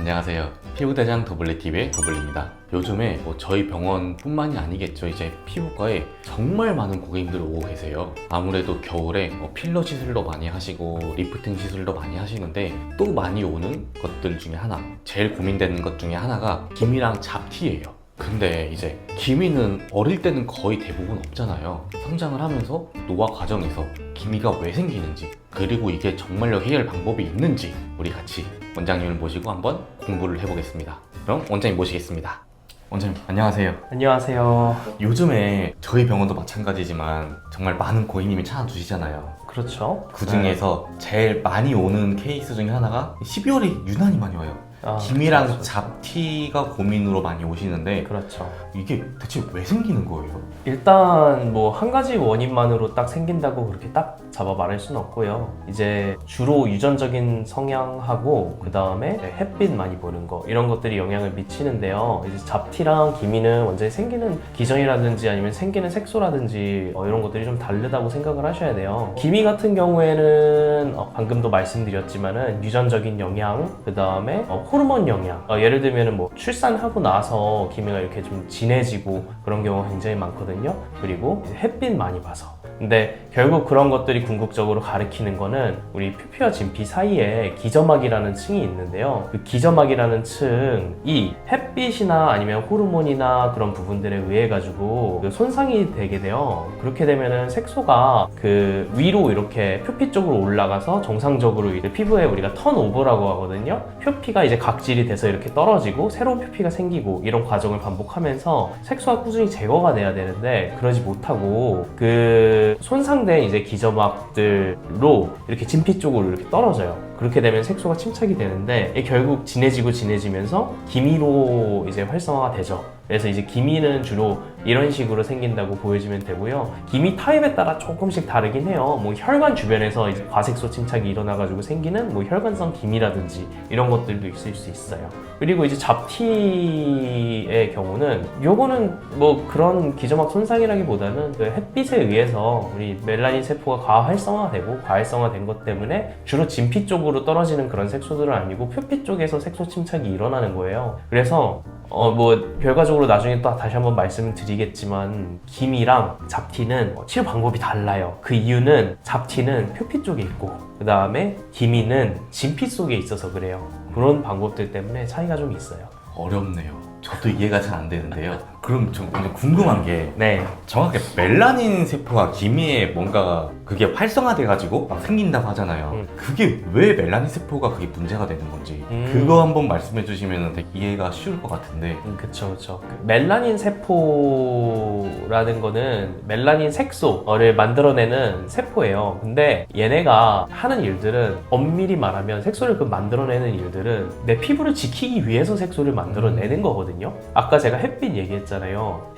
안녕하세요. 피부대장 더블리TV의 더블리입니다. 요즘에 저희 병원뿐만이 아니겠죠. 이제 피부과에 정말 많은 고객님들 오고 계세요. 아무래도 겨울에 필러 시술도 많이 하시고 리프팅 시술도 많이 하시는데 또 많이 오는 것들 중에 하나, 제일 고민되는 것 중에 하나가 기미랑 잡티예요. 근데 이제 기미는 어릴 때는 거의 대부분 없잖아요. 성장을 하면서 노화 과정에서 기미가 왜 생기는지, 그리고 이게 정말로 해결 방법이 있는지 우리 같이 원장님을 모시고 한번 공부를 해보겠습니다. 그럼 원장님 모시겠습니다. 원장님 안녕하세요. 안녕하세요. 요즘에 저희 병원도 마찬가지지만 정말 많은 고객님이 찾아주시잖아요. 그렇죠. 그 중에서 제일 많이 오는 케이스 중에 하나가 12월에 유난히 많이 와요. 기미랑 그렇죠. 잡티가 고민으로 많이 오시는데 그렇죠. 이게 대체 왜 생기는 거예요? 일단 뭐 한 가지 원인만으로 딱 생긴다고 그렇게 딱 잡아 말할 수는 없고요. 이제 주로 유전적인 성향하고 그 다음에 햇빛 많이 보는 거 이런 것들이 영향을 미치는데요. 이제 잡티랑 기미는 원장히 생기는 기전이라든지 아니면 생기는 색소라든지 이런 것들이 좀 다르다고 생각을 하셔야 돼요. 기미 같은 경우에는 방금도 말씀드렸지만은 유전적인 영향, 그 다음에 호르몬 영향. 예를 들면은 뭐 출산하고 나서 기미가 이렇게 좀 진해지고 그런 경우가 굉장히 많거든요. 그리고 이제 햇빛 많이 봐서. 근데 결국 그런 것들이 궁극적으로 가리키는 거는 우리 표피와 진피 사이에 기저막이라는 층이 있는데요. 그 기저막이라는 층이 햇빛이나 아니면 호르몬이나 그런 부분들에 의해 가지고 그 손상이 되게 돼요. 그렇게 되면은 색소가 그 위로 이렇게 표피 쪽으로 올라가서 정상적으로 이제 피부에 우리가 턴오버라고 하거든요. 표피가 이제 각질이 돼서 이렇게 떨어지고 새로운 표피가 생기고 이런 과정을 반복하면서 색소가 꾸준히 제거가 돼야 되는데 그러지 못하고 그 손상된 이제 기저막들로 이렇게 진피 쪽으로 이렇게 떨어져요. 그렇게 되면 색소가 침착이 되는데 결국 진해지면서 기미로 이제 활성화가 되죠. 그래서 이제 기미는 주로 이런 식으로 생긴다고 보여지면 되고요. 기미 타입에 따라 조금씩 다르긴 해요. 뭐 혈관 주변에서 이제 과색소 침착이 일어나가지고 생기는 뭐 혈관성 기미라든지 이런 것들도 있을 수 있어요. 그리고 이제 잡티의 경우는 요거는 뭐 그런 기저막 손상이라기보다는 그 햇빛에 의해서 우리 멜라닌 세포가 과활성화되고 과활성화된 것 때문에 주로 진피 쪽으로 떨어지는 그런 색소들은 아니고 표피 쪽에서 색소 침착이 일어나는 거예요. 그래서 뭐 결과적으로 나중에 또 다시 한번 말씀드리겠지만 기미랑 잡티는 치료 방법이 달라요. 그 이유는 잡티는 표피 쪽에 있고 그 다음에 기미는 진피 속에 있어서 그래요. 그런 방법들 때문에 차이가 좀 있어요. 어렵네요. 저도 이해가 잘 안 되는데요. 그럼 좀 궁금한 게 네. 정확하게 멜라닌 세포가 기미에 뭔가 그게 활성화돼가지고 막 생긴다고 하잖아요. 그게 왜 멜라닌 세포가 그게 문제가 되는 건지 그거 한번 말씀해 주시면 되게 이해가 쉬울 것 같은데. 그쵸. 멜라닌 세포라는 거는 멜라닌 색소를 만들어내는 세포예요. 근데 얘네가 하는 일들은 엄밀히 말하면 색소를 만들어내는 일들은 내 피부를 지키기 위해서 색소를 만들어내는 거거든요. 아까 제가 햇빛 얘기했잖아요.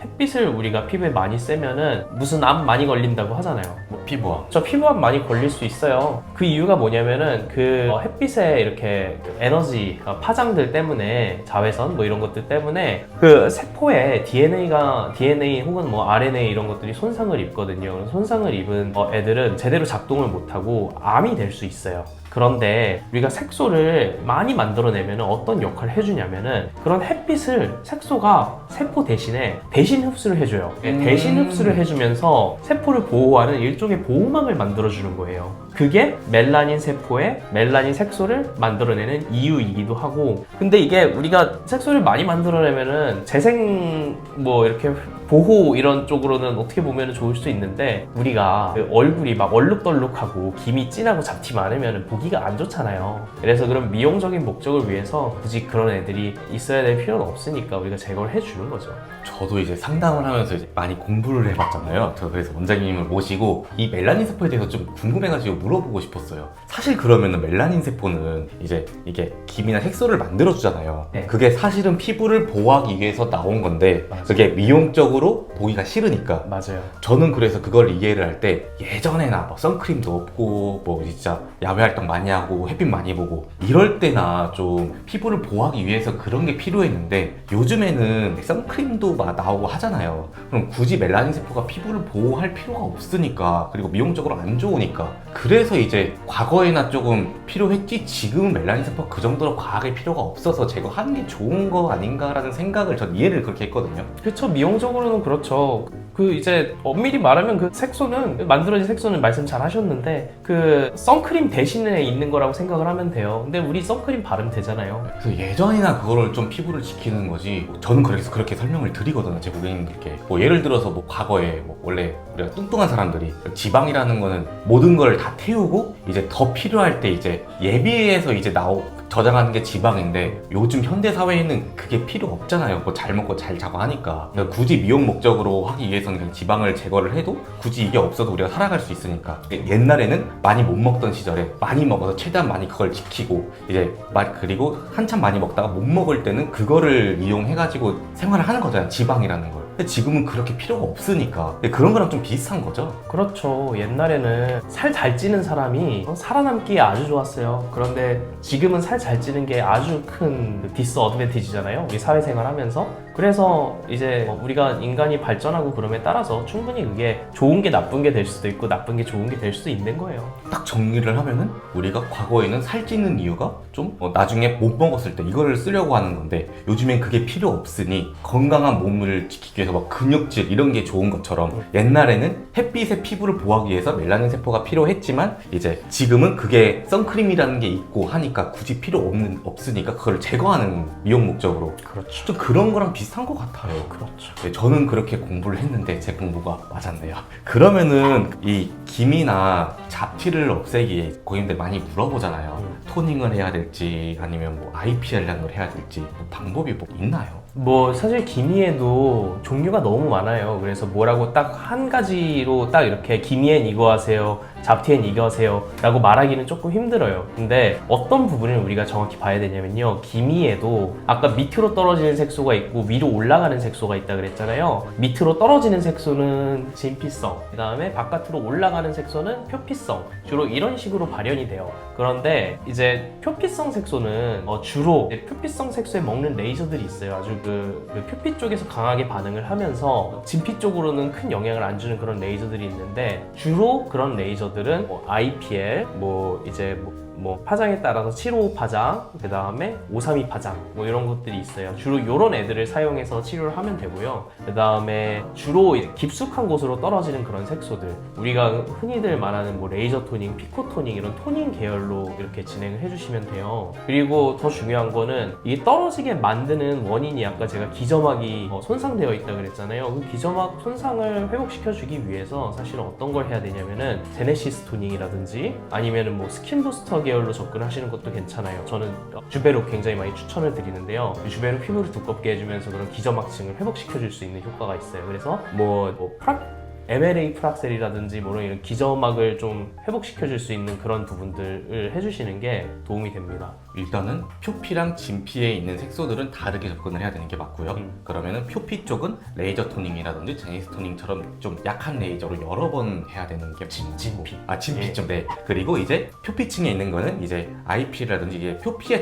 햇빛을 우리가 피부에 많이 쐬면은 무슨 암 많이 걸린다고 하잖아요. 뭐 피부암. 저 피부암 많이 걸릴 수 있어요. 그 이유가 뭐냐면은 그 햇빛에 이렇게 에너지 파장들 때문에 자외선 뭐 이런 것들 때문에 그 세포에 DNA 혹은 뭐 RNA 이런 것들이 손상을 입거든요. 손상을 입은 애들은 제대로 작동을 못하고 암이 될 수 있어요. 그런데 우리가 색소를 많이 만들어내면 어떤 역할을 해주냐면은 그런 햇빛을 색소가 세포 대신 흡수를 해줘요. 대신 흡수를 해주면서 세포를 보호하는 일종의 보호막을 만들어주는 거예요. 그게 멜라닌 세포에 멜라닌 색소를 만들어내는 이유이기도 하고, 근데 이게 우리가 색소를 많이 만들어내면은 재생 뭐 이렇게 보호 이런 쪽으로는 어떻게 보면 좋을 수 있는데 우리가 그 얼굴이 막 얼룩덜룩하고 기미 진하고 잡티 많으면 보기가 안 좋잖아요. 그래서 그런 미용적인 목적을 위해서 굳이 그런 애들이 있어야 될 필요는 없으니까 우리가 제거를 해주는 거죠. 저도 이제 상담을 하면서 이제 많이 공부를 해봤잖아요. 저 그래서 원장님을 모시고 이 멜라닌 세포에 대해서 좀 궁금해가지고 물어보고 싶었어요. 사실 그러면은 멜라닌 세포는 이제 이게 기미나 색소를 만들어주잖아요. 네. 그게 사실은 피부를 보호하기 위해서 나온 건데 맞아요. 그게 미용적으로 보기가 싫으니까. 맞아요. 저는 그래서 그걸 이해를 할 때 예전에나 뭐 선크림도 없고 뭐 진짜 야외 활동 많이 하고 햇빛 많이 보고 이럴 때나 좀 피부를 보호하기 위해서 그런 게 필요했는데 요즘에는 선크림도 막 나오고 하잖아요. 그럼 굳이 멜라닌 세포가 피부를 보호할 필요가 없으니까, 그리고 미용적으로 안 좋으니까, 그래서 그래서 이제 과거에나 조금 필요했지 지금은 멜라닌 세포가 그 정도로 과하게 필요가 없어서 제거하는 게 좋은 거 아닌가라는 생각을 전 이해를 그렇게 했거든요. 그렇죠. 미용적으로는 그렇죠. 그 이제 엄밀히 말하면 그 색소는 만들어진 색소는 말씀 잘 하셨는데 그 선크림 대신에 있는 거라고 생각을 하면 돼요. 근데 우리 선크림 바르면 되잖아요. 그래서 예전이나 그거를 좀 피부를 지키는 거지 저는 그렇게 설명을 드리거든요, 제 고객님들께. 뭐 예를 들어서 뭐 과거에 뭐 원래 우리가 뚱뚱한 사람들이 지방이라는 거는 모든 걸 다 태우고 이제 더 필요할 때 이제 예비해서 이제 저장하는 게 지방인데 요즘 현대 사회에는 그게 필요 없잖아요. 뭐 잘 먹고 잘 자고 하니까. 그러니까 굳이 미용 목적으로 하기 위해서는 그냥 지방을 제거를 해도 굳이 이게 없어도 우리가 살아갈 수 있으니까. 옛날에는 많이 못 먹던 시절에 많이 먹어서 최대한 많이 그걸 지키고 이제 그리고 한참 많이 먹다가 못 먹을 때는 그거를 이용해가지고 생활을 하는 거잖아요, 지방이라는 걸. 근데 지금은 그렇게 필요가 없으니까. 근데 그런 거랑 좀 비슷한 거죠. 그렇죠. 옛날에는 살 잘 찌는 사람이 살아남기에 아주 좋았어요. 그런데 지금은 살 잘 찌는 게 아주 큰 디스어드밴티지잖아요. 우리 사회생활 하면서. 그래서 이제 우리가 인간이 발전하고 그럼에 따라서 충분히 그게 좋은 게 나쁜 게 될 수도 있고 나쁜 게 좋은 게 될 수도 있는 거예요. 딱 정리를 하면은 우리가 과거에는 살찌는 이유가 좀 나중에 못 먹었을 때 이거를 쓰려고 하는 건데 요즘엔 그게 필요 없으니 건강한 몸을 지키기 위해서 막 근육질 이런 게 좋은 것처럼 옛날에는 햇빛에 피부를 보호하기 위해서 멜라닌 세포가 필요했지만 이제 지금은 그게 선크림이라는 게 있고 하니까 굳이 없으니까 그걸 제거하는 미용 목적으로. 그렇죠. 좀 그런 거랑 비슷한 것 같아요. 그렇죠. 네, 저는 그렇게 공부를 했는데 제 공부가 맞았네요. 그러면은 이 기미나 잡티를 없애기에 고객님들 많이 물어보잖아요. 토닝을 해야 될지 아니면 뭐 IPL이라는 걸 해야 될지 뭐 방법이 뭐 있나요? 뭐 사실 기미에도 종류가 너무 많아요. 그래서 뭐라고 딱 한 가지로 딱 이렇게 기미엔 이거 하세요, 잡티엔 이거 하세요 라고 말하기는 조금 힘들어요. 근데 어떤 부분을 우리가 정확히 봐야 되냐면요, 기미에도 아까 밑으로 떨어지는 색소가 있고 위로 올라가는 색소가 있다 그랬잖아요. 밑으로 떨어지는 색소는 진피성, 그 다음에 바깥으로 올라가는 색소는 표피성, 주로 이런 식으로 발현이 돼요. 그런데 이제 표피성 색소는 주로 표피성 색소에 먹는 레이저들이 있어요. 아주 그 표피 쪽에서 강하게 반응을 하면서 진피 쪽으로는 큰 영향을 안 주는 그런 레이저들이 있는데, 주로 그런 레이저들은 IPL, 파장에 따라서 755 파장, 그 다음에 532 파장 뭐 이런 것들이 있어요. 주로 이런 애들을 사용해서 치료를 하면 되고요. 그 다음에 주로 깊숙한 곳으로 떨어지는 그런 색소들, 우리가 흔히들 말하는 뭐 레이저 토닝, 피코 토닝 이런 토닝 계열로 이렇게 진행을 해주시면 돼요. 그리고 더 중요한 거는 이게 떨어지게 만드는 원인이 아까 제가 기점막이 손상되어 있다 그랬잖아요. 그 기점막 손상을 회복시켜주기 위해서 사실은 어떤 걸 해야 되냐면은 제네시스 토닝이라든지 아니면은 뭐 스킨 부스터 계열로 접근하시는 것도 괜찮아요. 저는 주베룩 굉장히 많이 추천을 드리는데요. 주베룩 피부를 두껍게 해주면서 그런 기점막층을 회복시켜줄 수 있는 효과가 있어요. 그래서 MLA 프락셀이라든지 뭐 이런 기점막을 좀 회복시켜줄 수 있는 그런 부분들을 해주시는 게 도움이 됩니다. 일단은 표피랑 진피에 있는 색소들은 다르게 접근을 해야 되는 게 맞고요. 그러면은 표피 쪽은 레이저 토닝이라든지 제니스 토닝처럼 좀 약한 레이저로 여러 번 해야 되는 게 진피. 진피 쪽. 네. 그리고 이제 표피층에 있는 거는 이제 IP라든지 이게 표피에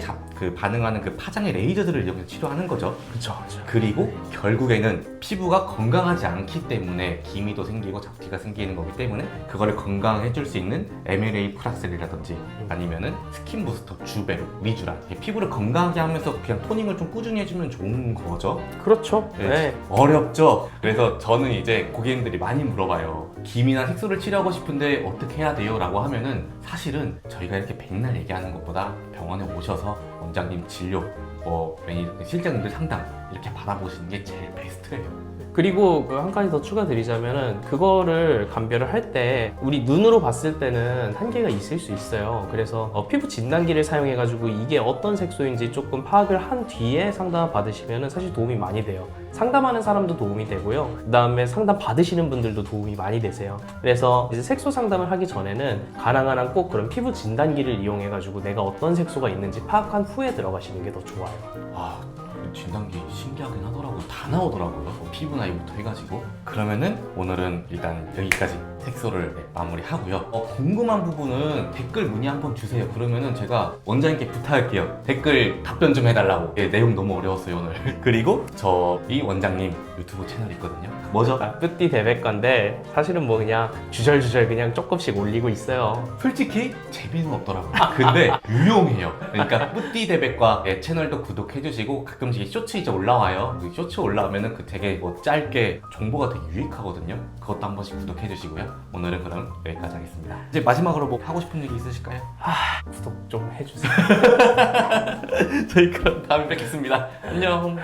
반응하는 그 파장의 레이저들을 이용해서 치료하는 거죠. 그렇죠. 그리고 결국에는 피부가 건강하지 않기 때문에 기미도 생기고 잡티가 생기는 거기 때문에 그거를 건강해줄 수 있는 MLA 프락셀이라든지 아니면은 스킨 부스터, 주베룩, 리쥬란, 피부를 건강하게 하면서 그냥 토닝을 좀 꾸준히 해주면 좋은 거죠. 그렇죠. 네. 어렵죠. 그래서 저는 이제 고객님들이 많이 물어봐요. 기미나 색소를 치료하고 싶은데 어떻게 해야 돼요? 라고 하면은 사실은 저희가 이렇게 백날 얘기하는 것보다 병원에 오셔서 원장님 진료, 실장님들 상담 이렇게 받아보시는 게 제일 베스트예요. 그리고 한 가지 더 추가드리자면은 그거를 감별을 할 때 우리 눈으로 봤을 때는 한계가 있을 수 있어요. 그래서 피부 진단기를 사용해가지고 이게 어떤 색소인지 조금 파악을 한 뒤에 상담을 받으시면은 사실 도움이 많이 돼요. 상담하는 사람도 도움이 되고요. 그 다음에 상담 받으시는 분들도 도움이 많이 되세요. 그래서 이제 색소 상담을 하기 전에는 가능한 한 꼭 그런 피부 진단기를 이용해가지고 내가 어떤 색소가 있는지 파악한 후에 들어가시는 게 더 좋아요. 진단기 신기하긴 하더라고요. 다 나오더라고요. 뭐 피부 나이부터 해가지고. 그러면은 오늘은 일단 여기까지 색소를 마무리하고요. 궁금한 부분은 댓글 문의 한번 주세요. 그러면은 제가 원장님께 부탁할게요. 댓글 답변 좀 해달라고. 내용 너무 어려웠어요 오늘. 그리고 저희 원장님 유튜브 채널 있거든요. 뭐죠? 뿌띠 대백과인데 사실은 뭐 그냥 주절주절 그냥 조금씩 올리고 있어요. 솔직히 재미는 없더라고요. 근데 유용해요. 그러니까 뿌띠 대백과 채널도 구독해주시고 가끔씩 쇼츠 이제 올라와요. 그 쇼츠 올라오면은 그 되게 뭐 짧게 정보가 되게 유익하거든요. 그것도 한 번씩 구독해주시고요. 오늘은 그럼 여기까지 하겠습니다. 이제 마지막으로 뭐 하고 싶은 얘기 있으실까요? 구독 좀 해주세요. 저희 그럼 다음에 뵙겠습니다. 안녕.